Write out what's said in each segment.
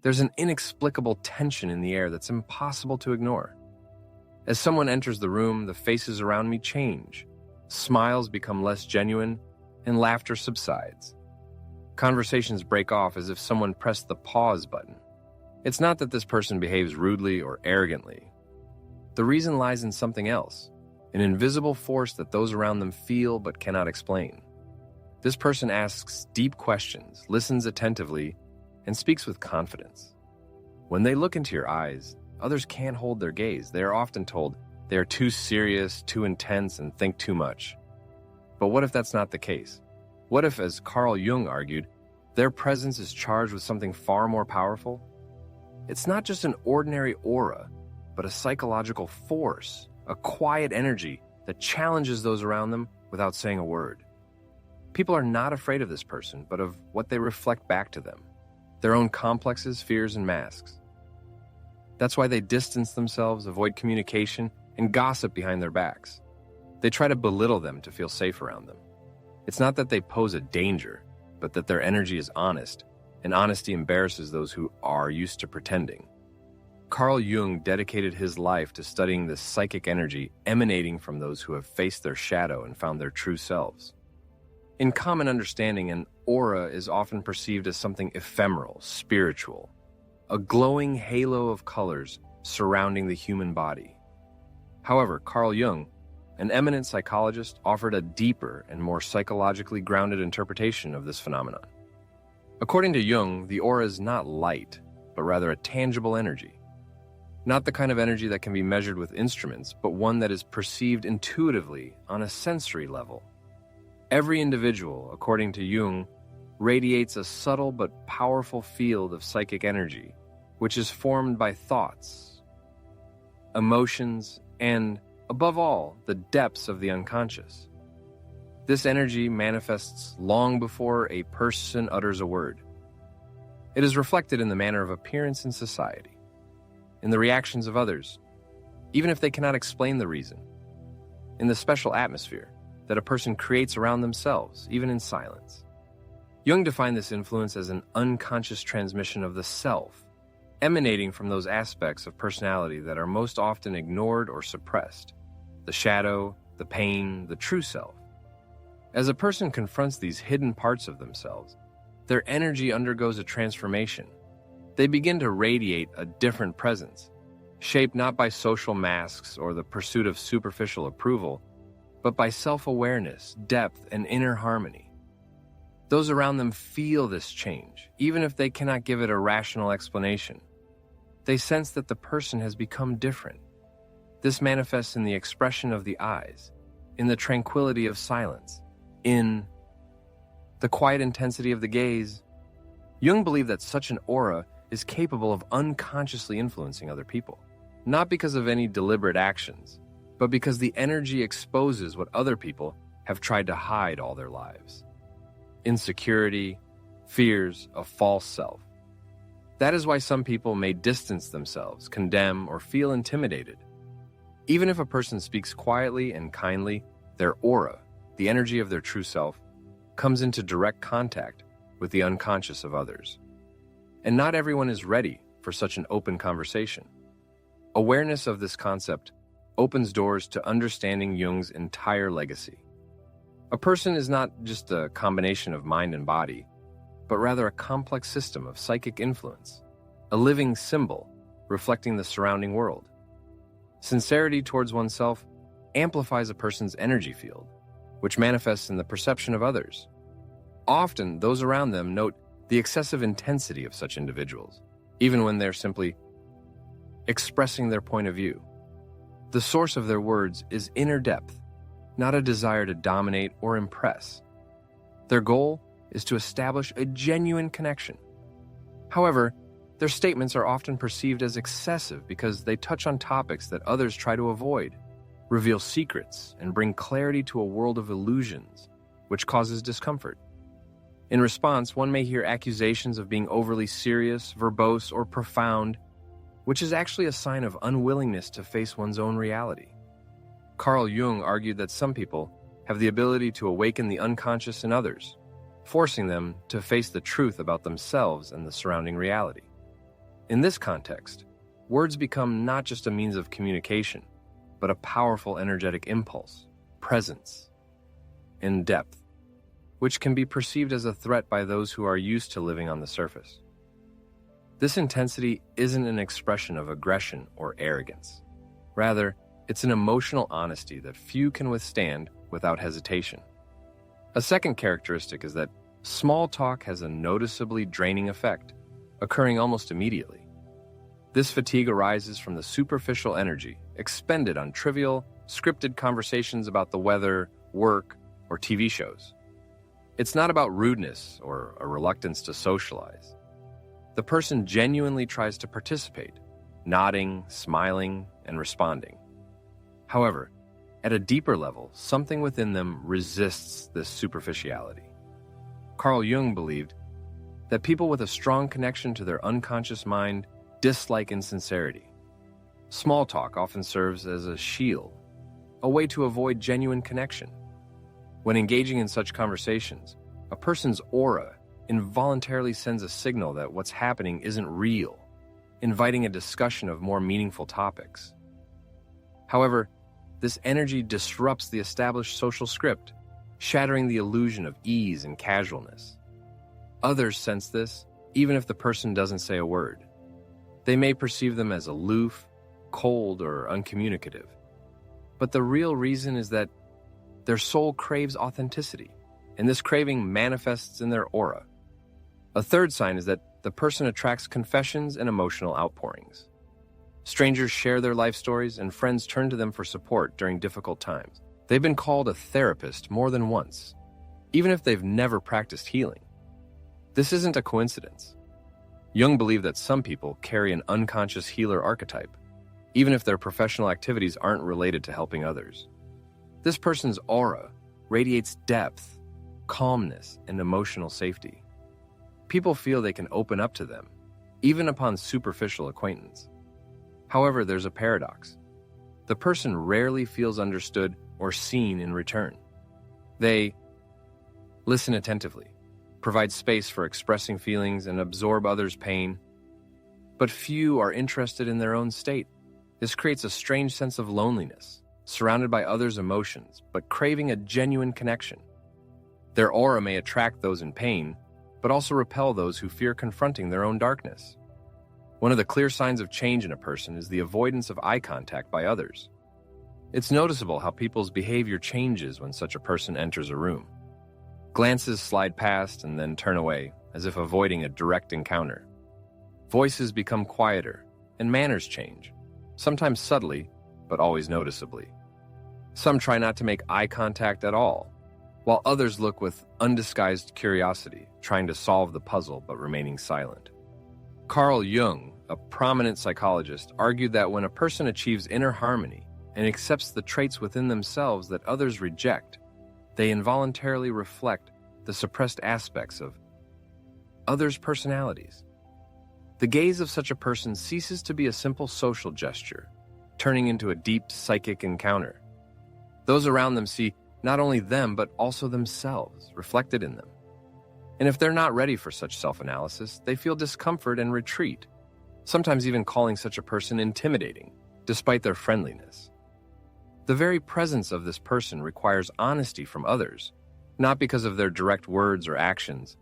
There's an inexplicable tension in the air that's impossible to ignore. As someone enters the room, the faces around me change. Smiles become less genuine, and laughter subsides. Conversations break off as if someone pressed the pause button. It's not that this person behaves rudely or arrogantly. The reason lies in something else, an invisible force that those around them feel but cannot explain. This person asks deep questions, listens attentively, and speaks with confidence. When they look into your eyes, others can't hold their gaze. They are often told they are too serious, too intense, and think too much. But what if that's not the case? What if, as Carl Jung argued, their presence is charged with something far more powerful? It's not just an ordinary aura, but a psychological force, a quiet energy that challenges those around them without saying a word. People are not afraid of this person, but of what they reflect back to them, their own complexes, fears, and masks. That's why they distance themselves, avoid communication, and gossip behind their backs. They try to belittle them to feel safe around them. It's not that they pose a danger, but that their energy is honest, and honesty embarrasses those who are used to pretending. Carl Jung dedicated his life to studying this psychic energy emanating from those who have faced their shadow and found their true selves. In common understanding, an aura is often perceived as something ephemeral, spiritual, a glowing halo of colors surrounding the human body. However, Carl Jung, an eminent psychologist, offered a deeper and more psychologically grounded interpretation of this phenomenon. According to Jung, the aura is not light, but rather a tangible energy. Not the kind of energy that can be measured with instruments, but one that is perceived intuitively on a sensory level. Every individual, according to Jung, radiates a subtle but powerful field of psychic energy, which is formed by thoughts, emotions, and, above all, the depths of the unconscious. This energy manifests long before a person utters a word. It is reflected in the manner of appearance in society, in the reactions of others, even if they cannot explain the reason, in the special atmosphere that a person creates around themselves, even in silence. Jung defined this influence as an unconscious transmission of the self, emanating from those aspects of personality that are most often ignored or suppressed: the shadow, the pain, the true self. As a person confronts these hidden parts of themselves, their energy undergoes a transformation. They begin to radiate a different presence, shaped not by social masks or the pursuit of superficial approval, but by self-awareness, depth, and inner harmony. Those around them feel this change, even if they cannot give it a rational explanation. They sense that the person has become different. This manifests in the expression of the eyes, in the tranquility of silence, in the quiet intensity of the gaze. Jung believed that such an aura is capable of unconsciously influencing other people, not because of any deliberate actions, but because the energy exposes what other people have tried to hide all their lives: insecurity, fears, a false self. That is why some people may distance themselves, condemn, or feel intimidated. Even if a person speaks quietly and kindly, their aura, the energy of their true self, comes into direct contact with the unconscious of others. And not everyone is ready for such an open conversation. Awareness of this concept opens doors to understanding Jung's entire legacy. A person is not just a combination of mind and body, but rather a complex system of psychic influence, a living symbol reflecting the surrounding world. Sincerity towards oneself amplifies a person's energy field, which manifests in the perception of others. Often, those around them note the excessive intensity of such individuals, even when they're simply expressing their point of view. The source of their words is inner depth, not a desire to dominate or impress. Their goal is to establish a genuine connection. However, their statements are often perceived as excessive because they touch on topics that others try to avoid, reveal secrets, and bring clarity to a world of illusions, which causes discomfort. In response, one may hear accusations of being overly serious, verbose, or profound, which is actually a sign of unwillingness to face one's own reality. Carl Jung argued that some people have the ability to awaken the unconscious in others, forcing them to face the truth about themselves and the surrounding reality. In this context, words become not just a means of communication, but a powerful energetic impulse, presence, and depth, which can be perceived as a threat by those who are used to living on the surface. This intensity isn't an expression of aggression or arrogance. Rather, it's an emotional honesty that few can withstand without hesitation. A second characteristic is that small talk has a noticeably draining effect, occurring almost immediately. This fatigue arises from the superficial energy expended on trivial, scripted conversations about the weather, work, or TV shows. It's not about rudeness or a reluctance to socialize. The person genuinely tries to participate, nodding, smiling, and responding. However, at a deeper level, something within them resists this superficiality. Carl Jung believed that people with a strong connection to their unconscious mind dislike insincerity. Small talk often serves as a shield, a way to avoid genuine connection. When engaging in such conversations, a person's aura involuntarily sends a signal that what's happening isn't real, inviting a discussion of more meaningful topics. However, this energy disrupts the established social script, shattering the illusion of ease and casualness. Others sense this, even if the person doesn't say a word. They may perceive them as aloof, cold, or uncommunicative. But the real reason is that their soul craves authenticity, and this craving manifests in their aura. A third sign is that the person attracts confessions and emotional outpourings. Strangers share their life stories, and friends turn to them for support during difficult times. They've been called a therapist more than once, even if they've never practiced healing. This isn't a coincidence. Jung believed that some people carry an unconscious healer archetype, even if their professional activities aren't related to helping others. This person's aura radiates depth, calmness, and emotional safety. People feel they can open up to them, even upon superficial acquaintance. However, there's a paradox. The person rarely feels understood or seen in return. They listen attentively, provide space for expressing feelings, and absorb others' pain. But few are interested in their own state. This creates a strange sense of loneliness, surrounded by others' emotions, but craving a genuine connection. Their aura may attract those in pain, but also repel those who fear confronting their own darkness. One of the clear signs of change in a person is the avoidance of eye contact by others. It's noticeable how people's behavior changes when such a person enters a room. Glances slide past and then turn away, as if avoiding a direct encounter. Voices become quieter, and manners change, sometimes subtly, but always noticeably. Some try not to make eye contact at all, while others look with undisguised curiosity, trying to solve the puzzle but remaining silent. Carl Jung, a prominent psychologist, argued that when a person achieves inner harmony and accepts the traits within themselves that others reject, they involuntarily reflect the suppressed aspects of others' personalities. The gaze of such a person ceases to be a simple social gesture, turning into a deep psychic encounter. Those around them see not only them, but also themselves reflected in them. And if they're not ready for such self-analysis, they feel discomfort and retreat, sometimes even calling such a person intimidating, despite their friendliness. The very presence of this person requires honesty from others, not because of their direct words or actions,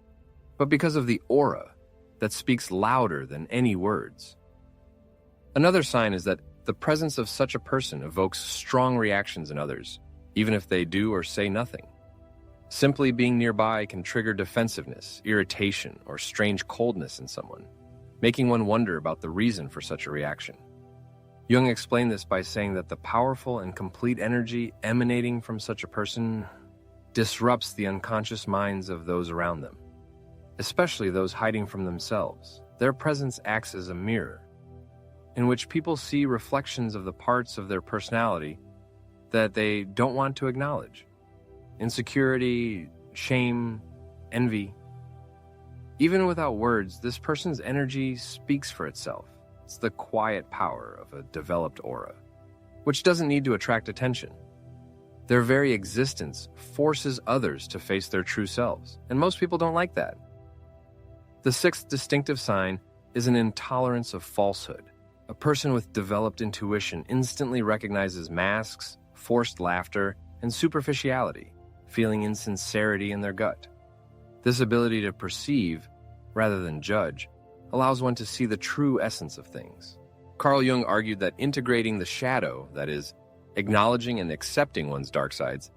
but because of the aura that speaks louder than any words. Another sign is that the presence of such a person evokes strong reactions in others, even if they do or say nothing. Simply being nearby can trigger defensiveness, irritation, or strange coldness in someone, making one wonder about the reason for such a reaction. Jung explained this by saying that the powerful and complete energy emanating from such a person disrupts the unconscious minds of those around them, especially those hiding from themselves. Their presence acts as a mirror, in which people see reflections of the parts of their personality that they don't want to acknowledge. Insecurity, shame, envy. Even without words, this person's energy speaks for itself. It's the quiet power of a developed aura, which doesn't need to attract attention. Their very existence forces others to face their true selves, and most people don't like that. The sixth distinctive sign is an intolerance of falsehood. A person with developed intuition instantly recognizes masks, forced laughter, and superficiality, feeling insincerity in their gut. This ability to perceive, rather than judge, allows one to see the true essence of things. Carl Jung argued that integrating the shadow, that is, acknowledging and accepting one's dark sides,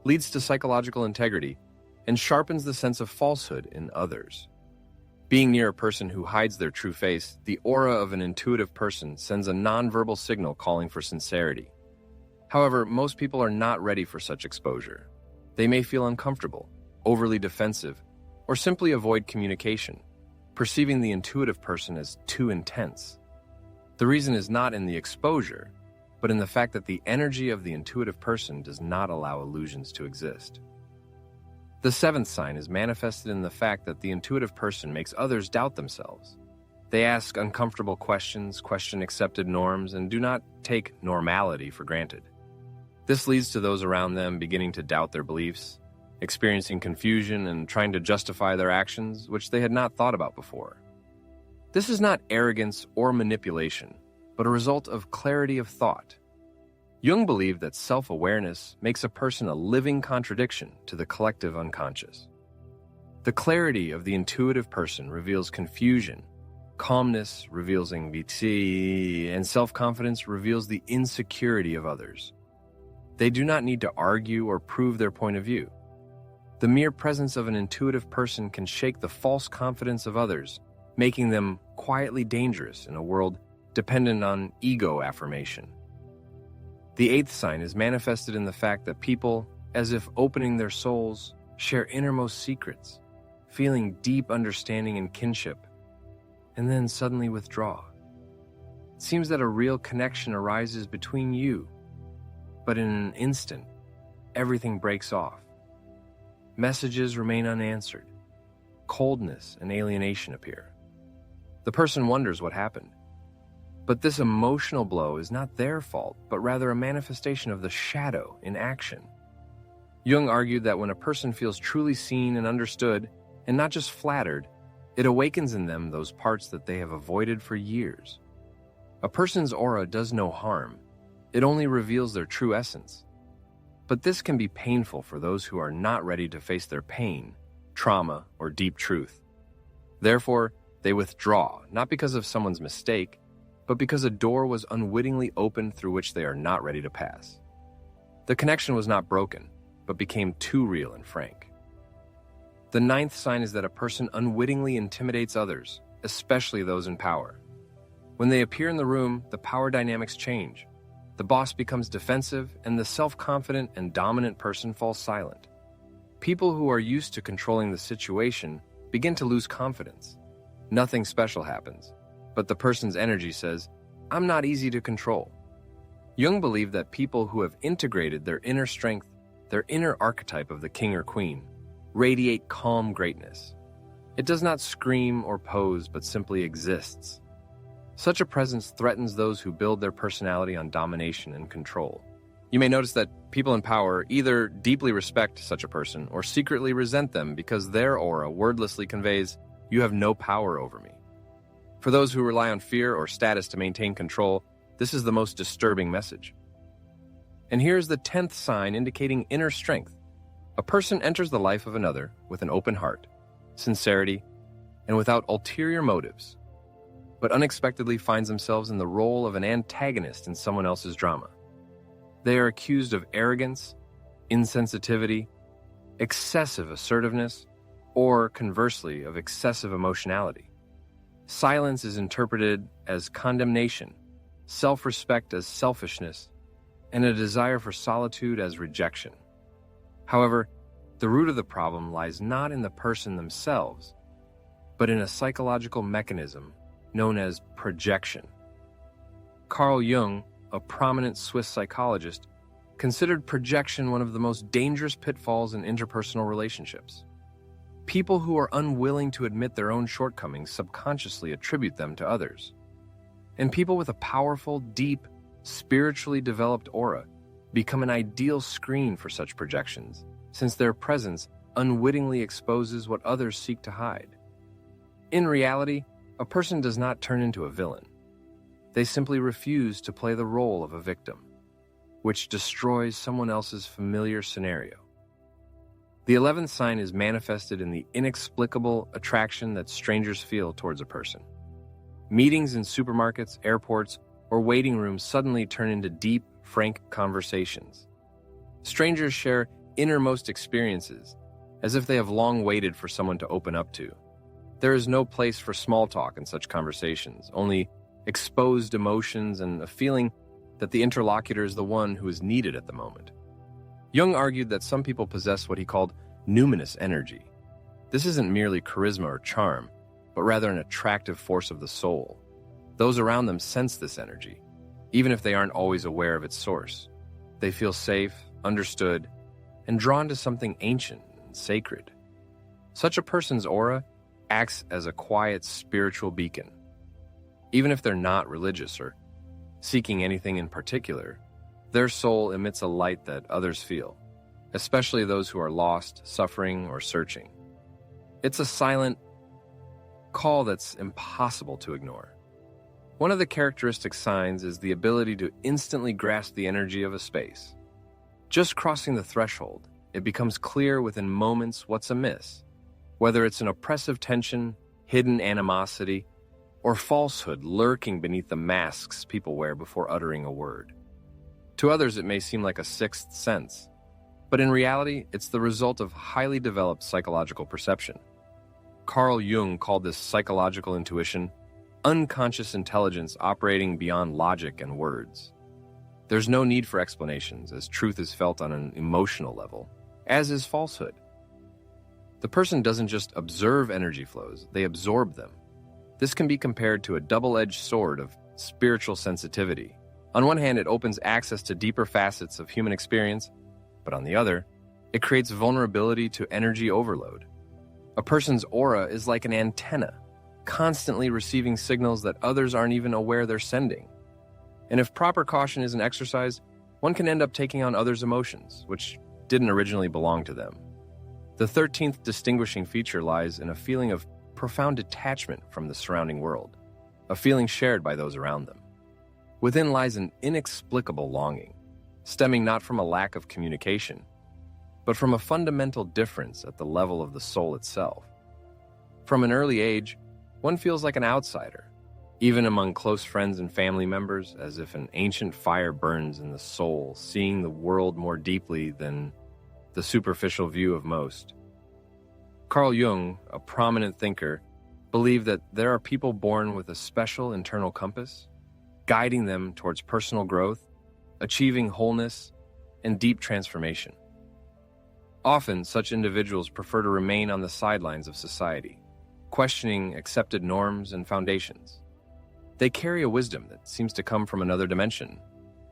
leads to psychological integrity and sharpens the sense of falsehood in others. Being near a person who hides their true face, the aura of an intuitive person sends a nonverbal signal calling for sincerity. However, most people are not ready for such exposure. They may feel uncomfortable, overly defensive, or simply avoid communication, perceiving the intuitive person as too intense. The reason is not in the exposure, but in the fact that the energy of the intuitive person does not allow illusions to exist. The seventh sign is manifested in the fact that the intuitive person makes others doubt themselves. They ask uncomfortable questions, question accepted norms, and do not take normality for granted. This leads to those around them beginning to doubt their beliefs, experiencing confusion and trying to justify their actions, which they had not thought about before. This is not arrogance or manipulation, but a result of clarity of thought. Jung believed that self-awareness makes a person a living contradiction to the collective unconscious. The clarity of the intuitive person reveals confusion, calmness reveals anxiety, and self-confidence reveals the insecurity of others. They do not need to argue or prove their point of view. The mere presence of an intuitive person can shake the false confidence of others, making them quietly dangerous in a world dependent on ego affirmation. The eighth sign is manifested in the fact that people, as if opening their souls, share innermost secrets, feeling deep understanding and kinship, and then suddenly withdraw. It seems that a real connection arises between you, but in an instant, everything breaks off. Messages remain unanswered. Coldness and alienation appear. The person wonders what happened. But this emotional blow is not their fault, but rather a manifestation of the shadow in action. Jung argued that when a person feels truly seen and understood, and not just flattered, it awakens in them those parts that they have avoided for years. A person's aura does no harm. It only reveals their true essence. But this can be painful for those who are not ready to face their pain, trauma, or deep truth. Therefore, they withdraw, not because of someone's mistake, but because a door was unwittingly opened through which they are not ready to pass. The connection was not broken, but became too real and frank. The ninth sign is that a person unwittingly intimidates others, especially those in power. When they appear in the room, the power dynamics change. The boss becomes defensive, and the self-confident and dominant person falls silent. People who are used to controlling the situation begin to lose confidence. Nothing special happens, but the person's energy says, "I'm not easy to control." Jung believed that people who have integrated their inner strength, their inner archetype of the king or queen, radiate calm greatness. It does not scream or pose, but simply exists. Such a presence threatens those who build their personality on domination and control. You may notice that people in power either deeply respect such a person or secretly resent them because their aura wordlessly conveys, "You have no power over me." For those who rely on fear or status to maintain control, this is the most disturbing message. And here's the 10th sign indicating inner strength. A person enters the life of another with an open heart, sincerity, and without ulterior motives, but unexpectedly finds themselves in the role of an antagonist in someone else's drama. They are accused of arrogance, insensitivity, excessive assertiveness, or conversely, of excessive emotionality. Silence is interpreted as condemnation, self-respect as selfishness, and a desire for solitude as rejection. However, the root of the problem lies not in the person themselves, but in a psychological mechanism known as projection. Carl Jung, a prominent Swiss psychologist, considered projection one of the most dangerous pitfalls in interpersonal relationships. People who are unwilling to admit their own shortcomings subconsciously attribute them to others. And people with a powerful, deep, spiritually developed aura become an ideal screen for such projections, since their presence unwittingly exposes what others seek to hide. In reality, A person does not turn into a villain. They simply refuse to play the role of a victim, which destroys someone else's familiar scenario. The 11th sign is manifested in the inexplicable attraction that strangers feel towards a person. Meetings in supermarkets, airports, or waiting rooms suddenly turn into deep, frank conversations. Strangers share innermost experiences, as if they have long waited for someone to open up to. There is no place for small talk in such conversations, only exposed emotions and a feeling that the interlocutor is the one who is needed at the moment. Jung argued that some people possess what he called numinous energy. This isn't merely charisma or charm, but rather an attractive force of the soul. Those around them sense this energy, even if they aren't always aware of its source. They feel safe, understood, and drawn to something ancient and sacred. Such a person's aura acts as a quiet spiritual beacon. Even if they're not religious or seeking anything in particular, their soul emits a light that others feel, especially those who are lost, suffering, or searching. It's a silent call that's impossible to ignore. One of the characteristic signs is the ability to instantly grasp the energy of a space. Just crossing the threshold, it becomes clear within moments what's amiss, whether it's an oppressive tension, hidden animosity, or falsehood lurking beneath the masks people wear before uttering a word. To others, it may seem like a sixth sense, but in reality, it's the result of highly developed psychological perception. Carl Jung called this psychological intuition unconscious intelligence operating beyond logic and words. There's no need for explanations, as truth is felt on an emotional level, as is falsehood. The person doesn't just observe energy flows, they absorb them. This can be compared to a double-edged sword of spiritual sensitivity. On one hand, it opens access to deeper facets of human experience, but on the other, it creates vulnerability to energy overload. A person's aura is like an antenna, constantly receiving signals that others aren't even aware they're sending. And if proper caution isn't exercised, one can end up taking on others' emotions, which didn't originally belong to them. The 13th distinguishing feature lies in a feeling of profound detachment from the surrounding world, a feeling shared by those around them. Within lies an inexplicable longing, stemming not from a lack of communication, but from a fundamental difference at the level of the soul itself. From an early age, one feels like an outsider, even among close friends and family members, as if an ancient fire burns in the soul, seeing the world more deeply than the superficial view of most. Carl Jung, a prominent thinker, believed that there are people born with a special internal compass, guiding them towards personal growth, achieving wholeness, and deep transformation. Often, such individuals prefer to remain on the sidelines of society, questioning accepted norms and foundations. They carry a wisdom that seems to come from another dimension,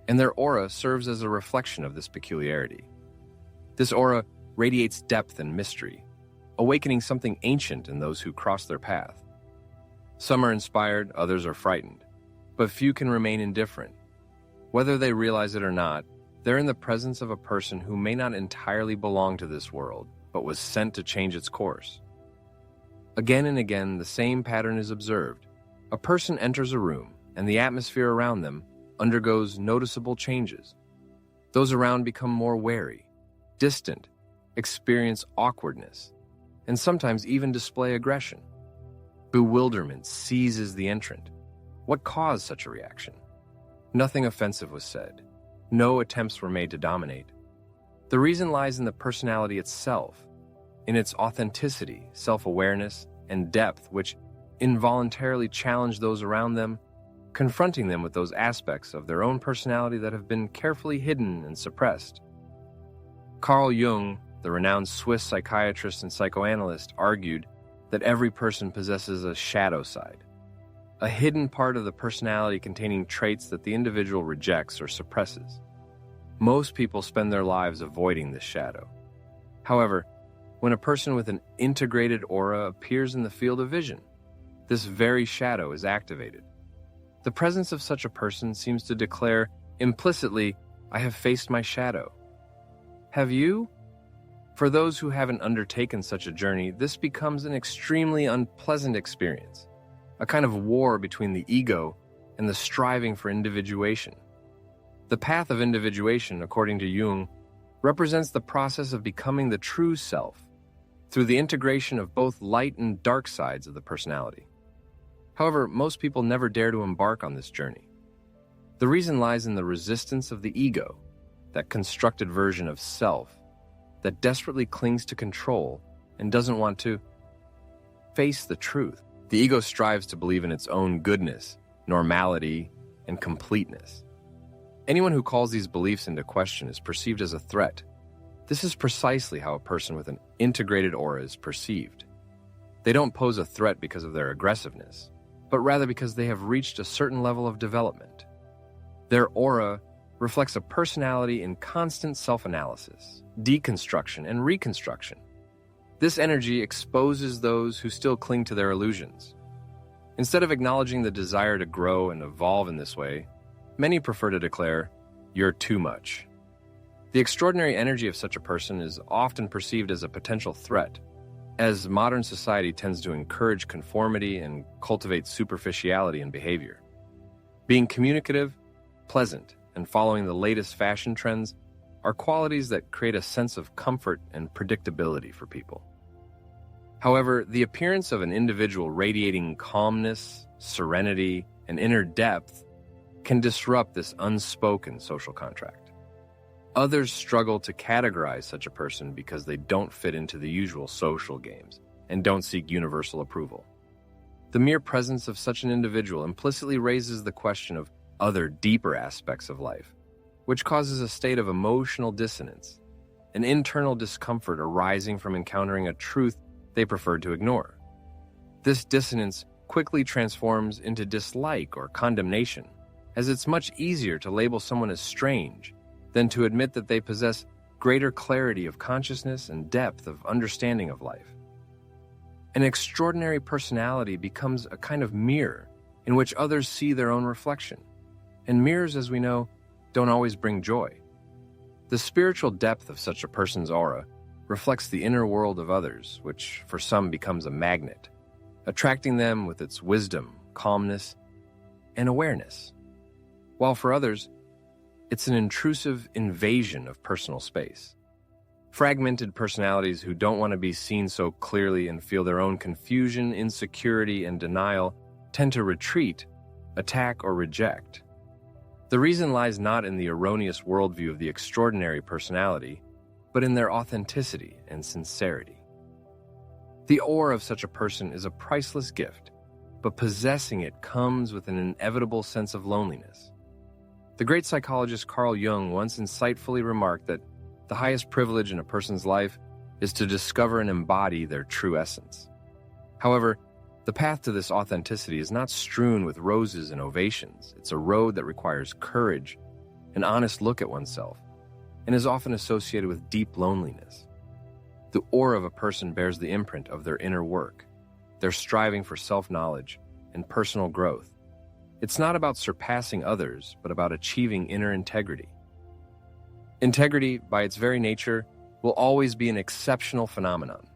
and their aura serves as a reflection of this peculiarity. This aura radiates depth and mystery, awakening something ancient in those who cross their path. Some are inspired, others are frightened, but few can remain indifferent. Whether they realize it or not, they're in the presence of a person who may not entirely belong to this world, but was sent to change its course. Again and again, the same pattern is observed. A person enters a room, and the atmosphere around them undergoes noticeable changes. Those around become more wary, distant, experience awkwardness, and sometimes even display aggression. Bewilderment seizes the entrant. What caused such a reaction? Nothing offensive was said. No attempts were made to dominate. The reason lies in the personality itself, in its authenticity, self-awareness, and depth, which involuntarily challenge those around them, confronting them with those aspects of their own personality that have been carefully hidden and suppressed. Carl Jung, the renowned Swiss psychiatrist and psychoanalyst, argued that every person possesses a shadow side, a hidden part of the personality containing traits that the individual rejects or suppresses. Most people spend their lives avoiding this shadow. However, when a person with an integrated aura appears in the field of vision, this very shadow is activated. The presence of such a person seems to declare implicitly, "I have faced my shadow." Have you? For those who haven't undertaken such a journey, this becomes an extremely unpleasant experience. a kind of war between the ego and the striving for individuation. The path of individuation, according to Jung, represents the process of becoming the true self through the integration of both light and dark sides of the personality. However, most people never dare to embark on this journey. The reason lies in the resistance of the ego, that constructed version of self that desperately clings to control and doesn't want to face the truth. The ego strives to believe in its own goodness, normality, and completeness. Anyone who calls these beliefs into question is perceived as a threat. This is precisely how a person with an integrated aura is perceived. They don't pose a threat because of their aggressiveness, but rather because they have reached a certain level of development. Their aura reflects a personality in constant self-analysis, deconstruction, and reconstruction. This energy exposes those who still cling to their illusions. Instead of acknowledging the desire to grow and evolve in this way, many prefer to declare, "You're too much." The extraordinary energy of such a person is often perceived as a potential threat, as modern society tends to encourage conformity and cultivate superficiality in behavior. Being communicative, pleasant, and following the latest fashion trends are qualities that create a sense of comfort and predictability for people. However, the appearance of an individual radiating calmness, serenity, and inner depth can disrupt this unspoken social contract. Others struggle to categorize such a person because they don't fit into the usual social games and don't seek universal approval. The mere presence of such an individual implicitly raises the question of other deeper aspects of life, which causes a state of emotional dissonance, an internal discomfort arising from encountering a truth they prefer to ignore. This dissonance quickly transforms into dislike or condemnation, as it's much easier to label someone as strange than to admit that they possess greater clarity of consciousness and depth of understanding of life. An extraordinary personality becomes a kind of mirror in which others see their own reflection. And mirrors, as we know, don't always bring joy. The spiritual depth of such a person's aura reflects the inner world of others, which for some becomes a magnet, attracting them with its wisdom, calmness, and awareness. While for others, it's an intrusive invasion of personal space. Fragmented personalities who don't want to be seen so clearly and feel their own confusion, insecurity, and denial tend to retreat, attack, or reject. The reason lies not in the erroneous worldview of the extraordinary personality, but in their authenticity and sincerity. The aura of such a person is a priceless gift, but possessing it comes with an inevitable sense of loneliness. The great psychologist Carl Jung once insightfully remarked that the highest privilege in a person's life is to discover and embody their true essence. However, the path to this authenticity is not strewn with roses and ovations. It's a road that requires courage, an honest look at oneself, and is often associated with deep loneliness. The aura of a person bears the imprint of their inner work, their striving for self-knowledge and personal growth. It's not about surpassing others, but about achieving inner integrity. Integrity, by its very nature, will always be an exceptional phenomenon.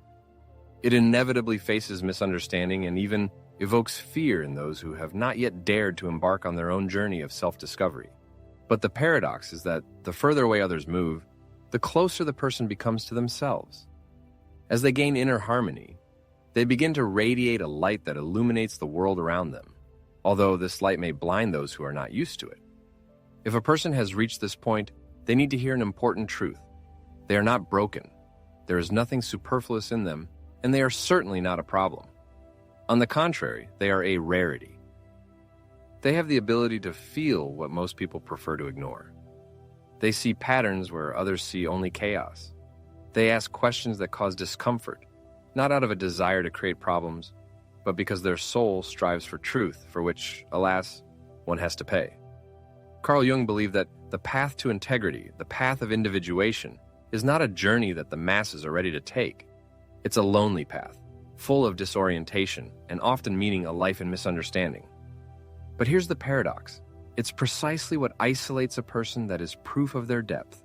It inevitably faces misunderstanding and even evokes fear in those who have not yet dared to embark on their own journey of self-discovery. But the paradox is that the further away others move, the closer the person becomes to themselves. As they gain inner harmony, they begin to radiate a light that illuminates the world around them, although this light may blind those who are not used to it. If a person has reached this point, they need to hear an important truth. They are not broken. There is nothing superfluous in them, and they are certainly not a problem. On the contrary, they are a rarity. They have the ability to feel what most people prefer to ignore. They see patterns where others see only chaos. They ask questions that cause discomfort, not out of a desire to create problems, but because their soul strives for truth, for which, alas, one has to pay. Carl Jung believed that the path to integrity, the path of individuation, is not a journey that the masses are ready to take. It's a lonely path, full of disorientation, and often meaning a life in misunderstanding. But here's the paradox. It's precisely what isolates a person that is proof of their depth.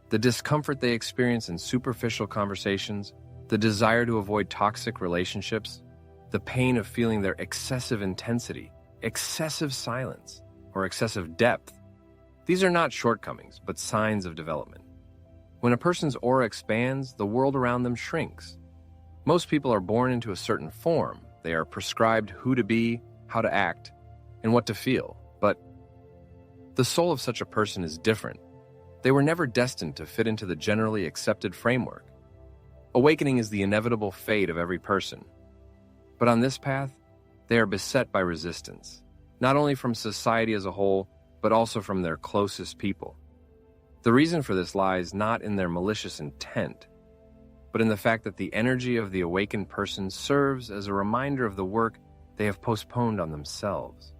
The discomfort they experience in superficial conversations, the desire to avoid toxic relationships, the pain of feeling their excessive intensity, excessive silence, or excessive depth. These are not shortcomings, but signs of development. When a person's aura expands, the world around them shrinks. Most people are born into a certain form. They are prescribed who to be, how to act, and what to feel. But the soul of such a person is different. They were never destined to fit into the generally accepted framework. Awakening is the inevitable fate of every person. But on this path, they are beset by resistance, not only from society as a whole, but also from their closest people. The reason for this lies not in their malicious intent, but in the fact that the energy of the awakened person serves as a reminder of the work they have postponed on themselves.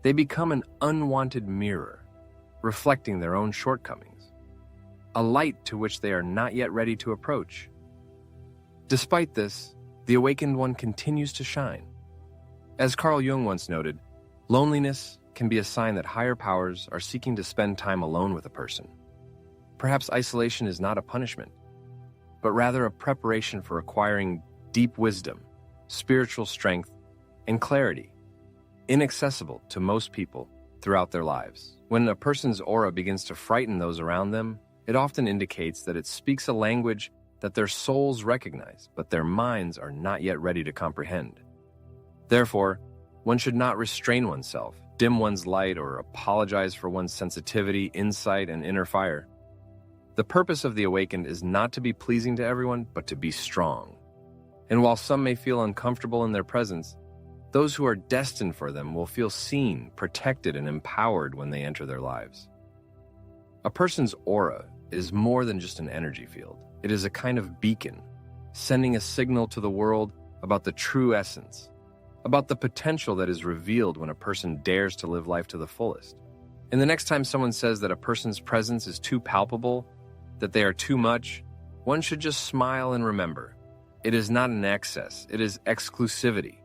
They become an unwanted mirror, reflecting their own shortcomings, a light to which they are not yet ready to approach. Despite this, the awakened one continues to shine. As Carl Jung once noted, loneliness can be a sign that higher powers are seeking to spend time alone with a person. Perhaps isolation is not a punishment, but rather a preparation for acquiring deep wisdom, spiritual strength, and clarity, inaccessible to most people throughout their lives. When a person's aura begins to frighten those around them, it often indicates that it speaks a language that their souls recognize, but their minds are not yet ready to comprehend. Therefore, one should not restrain oneself, dim one's light, or apologize for one's sensitivity, insight, and inner fire. The purpose of the awakened is not to be pleasing to everyone, but to be strong. And while some may feel uncomfortable in their presence, those who are destined for them will feel seen, protected, and empowered when they enter their lives. A person's aura is more than just an energy field. It is a kind of beacon, sending a signal to the world about the true essence, about the potential that is revealed when a person dares to live life to the fullest. And the next time someone says that a person's presence is too palpable, that they are too much, one should just smile and remember, it is not an excess, it is exclusivity.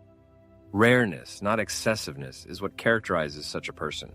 Rareness, not excessiveness, is what characterizes such a person.